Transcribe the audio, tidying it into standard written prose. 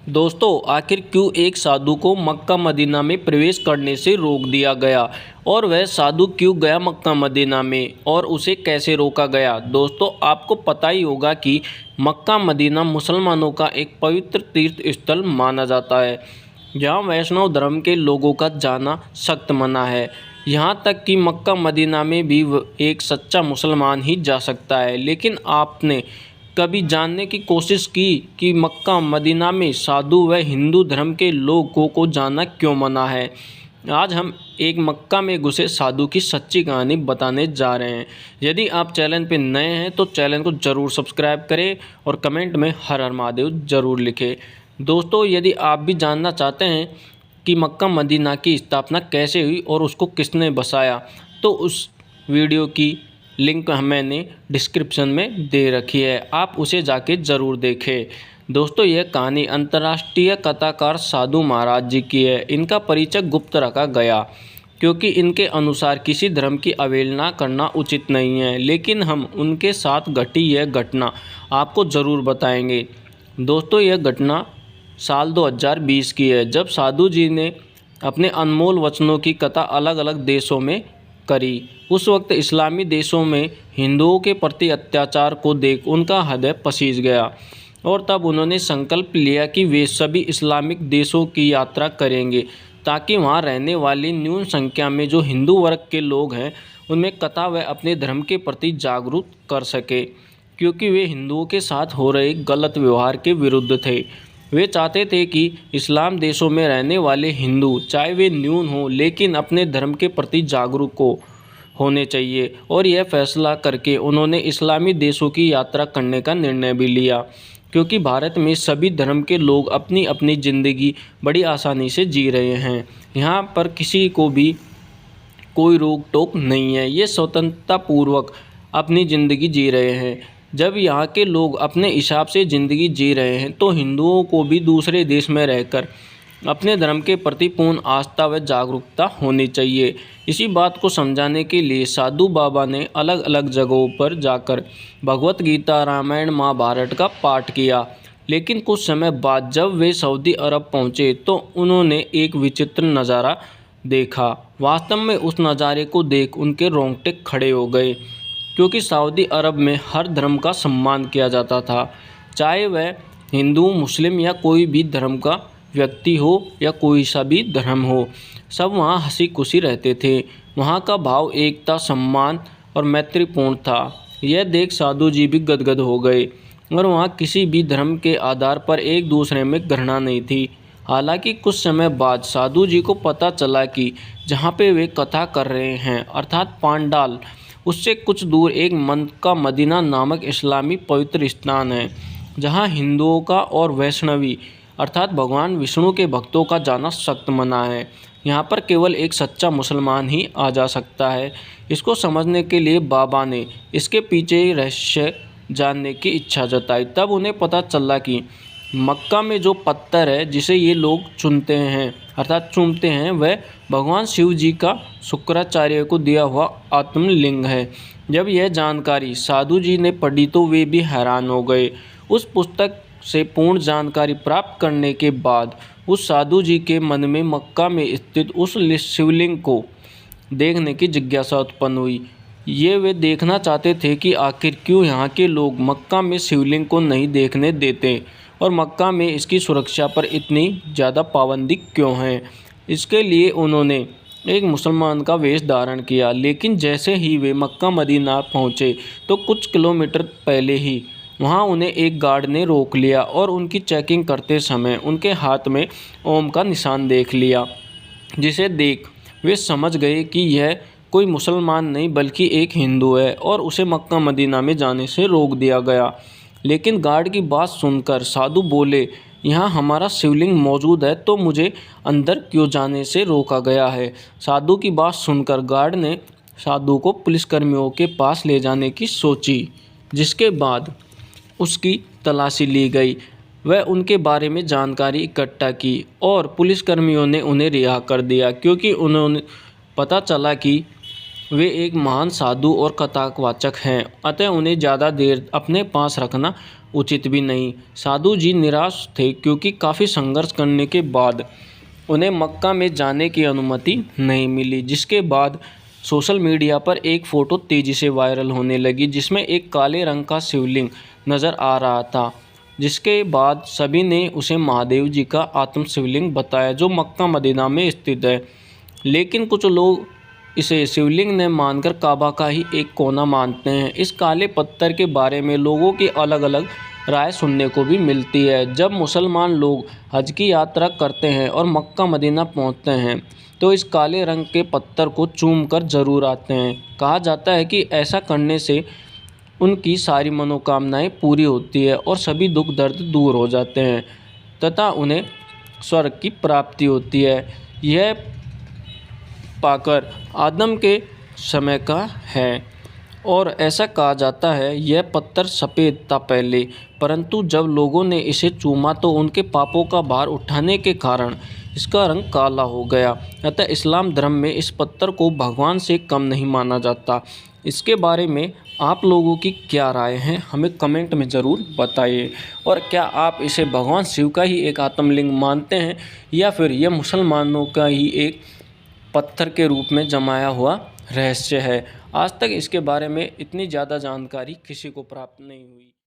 दोस्तों, आखिर क्यों एक साधु को मक्का मदीना में प्रवेश करने से रोक दिया गया और वह साधु क्यों गया मक्का मदीना में और उसे कैसे रोका गया। दोस्तों, आपको पता ही होगा कि मक्का मदीना मुसलमानों का एक पवित्र तीर्थ स्थल माना जाता है, जहां वैष्णव धर्म के लोगों का जाना सख्त मना है। यहां तक कि मक्का मदीना में भी एक सच्चा मुसलमान ही जा सकता है। लेकिन आपने कभी जानने की कोशिश की कि मक्का मदीना में साधु व हिंदू धर्म के लोगों को जाना क्यों मना है। आज हम एक मक्का में घुसे साधु की सच्ची कहानी बताने जा रहे हैं। यदि आप चैनल पर नए हैं तो चैनल को ज़रूर सब्सक्राइब करें और कमेंट में हर हर महादेव ज़रूर लिखें। दोस्तों, यदि आप भी जानना चाहते हैं कि मक्का मदीना की स्थापना कैसे हुई और उसको किसने बसाया, तो उस वीडियो की लिंक मैंने डिस्क्रिप्शन में दे रखी है, आप उसे जाके ज़रूर देखें। दोस्तों, यह कहानी अंतर्राष्ट्रीय कथाकार साधु महाराज जी की है। इनका परिचय गुप्त रखा गया क्योंकि इनके अनुसार किसी धर्म की अवहेलना करना उचित नहीं है, लेकिन हम उनके साथ घटी यह घटना आपको ज़रूर बताएंगे। दोस्तों, यह घटना साल 2020 की है, जब साधु जी ने अपने अनमोल वचनों की कथा अलग अलग देशों में करी। उस वक्त इस्लामी देशों में हिंदुओं के प्रति अत्याचार को देख उनका हृदय पसीज गया और तब उन्होंने संकल्प लिया कि वे सभी इस्लामिक देशों की यात्रा करेंगे, ताकि वहां रहने वाली न्यून संख्या में जो हिंदू वर्ग के लोग हैं उनमें कथा व अपने धर्म के प्रति जागरूक कर सके, क्योंकि वे हिंदुओं के साथ हो रहे गलत व्यवहार के विरुद्ध थे। वे चाहते थे कि इस्लाम देशों में रहने वाले हिंदू, चाहे वे न्यून हों, लेकिन अपने धर्म के प्रति जागरूक होने चाहिए। और यह फैसला करके उन्होंने इस्लामी देशों की यात्रा करने का निर्णय भी लिया, क्योंकि भारत में सभी धर्म के लोग अपनी अपनी ज़िंदगी बड़ी आसानी से जी रहे हैं। यहाँ पर किसी को भी कोई रोक टोक नहीं है, ये स्वतंत्रता पूर्वक अपनी ज़िंदगी जी रहे हैं। जब यहाँ के लोग अपने हिसाब से ज़िंदगी जी रहे हैं तो हिंदुओं को भी दूसरे देश में रहकर अपने धर्म के प्रति पूर्ण आस्था व जागरूकता होनी चाहिए। इसी बात को समझाने के लिए साधु बाबा ने अलग अलग जगहों पर जाकर भगवत गीता, रामायण, महाभारत का पाठ किया। लेकिन कुछ समय बाद जब वे सऊदी अरब पहुँचे तो उन्होंने एक विचित्र नज़ारा देखा। वास्तव में उस नज़ारे को देख उनके रोंगटे खड़े हो गए, क्योंकि सऊदी अरब में हर धर्म का सम्मान किया जाता था, चाहे वह हिंदू, मुस्लिम या कोई भी धर्म का व्यक्ति हो या कोई सा भी धर्म हो। सब वहाँ हंसी खुशी रहते थे। वहाँ का भाव एकता, सम्मान और मैत्रीपूर्ण था। यह देख साधु जी भी गदगद हो गए और वहाँ किसी भी धर्म के आधार पर एक दूसरे में घृणा नहीं थी। हालांकि कुछ समय बाद साधु जी को पता चला कि जहाँ पे वे कथा कर रहे हैं, अर्थात पांडाल, उससे कुछ दूर एक मक्का मदीना नामक इस्लामी पवित्र स्थान है, जहाँ हिंदुओं का और वैष्णवी अर्थात भगवान विष्णु के भक्तों का जाना सख्त मना है। यहाँ पर केवल एक सच्चा मुसलमान ही आ जा सकता है। इसको समझने के लिए बाबा ने इसके पीछे रहस्य जानने की इच्छा जताई। तब उन्हें पता चला कि मक्का में जो पत्थर है जिसे ये लोग चुनते हैं अर्थात चूमते हैं, वह भगवान शिव जी का शुक्राचार्य को दिया हुआ आत्मलिंग है। जब यह जानकारी साधु जी ने पढ़ी तो वे भी हैरान हो गए। उस पुस्तक से पूर्ण जानकारी प्राप्त करने के बाद उस साधु जी के मन में मक्का में स्थित उस शिवलिंग को देखने की जिज्ञासा उत्पन्न हुई। ये वे देखना चाहते थे कि आखिर क्यों यहाँ के लोग मक्का में शिवलिंग को नहीं देखने देते और मक्का में इसकी सुरक्षा पर इतनी ज़्यादा पाबंदी क्यों है। इसके लिए उन्होंने एक मुसलमान का वेश धारण किया। लेकिन जैसे ही वे मक्का मदीना पहुँचे तो कुछ किलोमीटर पहले ही वहाँ उन्हें एक गार्ड ने रोक लिया और उनकी चेकिंग करते समय उनके हाथ में ओम का निशान देख लिया, जिसे देख वे समझ गए कि यह कोई मुसलमान नहीं बल्कि एक हिंदू है और उसे मक्का मदीना में जाने से रोक दिया गया। लेकिन गार्ड की बात सुनकर साधु बोले, यहाँ हमारा शिवलिंग मौजूद है तो मुझे अंदर क्यों जाने से रोका गया है। साधु की बात सुनकर गार्ड ने साधु को पुलिसकर्मियों के पास ले जाने की सोची, जिसके बाद उसकी तलाशी ली गई। वह उनके बारे में जानकारी इकट्ठा की और पुलिसकर्मियों ने उन्हें रिहा कर दिया, क्योंकि उन्होंने पता चला कि वे एक महान साधु और कथावाचक हैं, अतः उन्हें ज़्यादा देर अपने पास रखना उचित भी नहीं। साधु जी निराश थे क्योंकि काफ़ी संघर्ष करने के बाद उन्हें मक्का में जाने की अनुमति नहीं मिली, जिसके बाद सोशल मीडिया पर एक फ़ोटो तेज़ी से वायरल होने लगी जिसमें एक काले रंग का शिवलिंग नज़र आ रहा था, जिसके बाद सभी ने उसे महादेव जी का आत्म शिवलिंग बताया जो मक्का मदीना में स्थित है। लेकिन कुछ लोग इसे शिवलिंग ने मानकर काबा का ही एक कोना मानते हैं। इस काले पत्थर के बारे में लोगों की अलग अलग राय सुनने को भी मिलती है। जब मुसलमान लोग हज की यात्रा करते हैं और मक्का मदीना पहुंचते हैं तो इस काले रंग के पत्थर को चूम कर ज़रूर आते हैं। कहा जाता है कि ऐसा करने से उनकी सारी मनोकामनाएं पूरी होती है और सभी दुख दर्द दूर हो जाते हैं तथा उन्हें स्वर्ग की प्राप्ति होती है। यह पाकर आदम के समय का है और ऐसा कहा जाता है यह पत्थर सफ़ेद था पहले, परंतु जब लोगों ने इसे चूमा तो उनके पापों का भार उठाने के कारण इसका रंग काला हो गया। अतः इस्लाम धर्म में इस पत्थर को भगवान से कम नहीं माना जाता। इसके बारे में आप लोगों की क्या राय है, हमें कमेंट में ज़रूर बताइए। और क्या आप इसे भगवान शिव का ही एक आत्मलिंग मानते हैं या फिर यह मुसलमानों का ही एक पत्थर के रूप में जमाया हुआ रहस्य है। आज तक इसके बारे में इतनी ज़्यादा जानकारी किसी को प्राप्त नहीं हुई।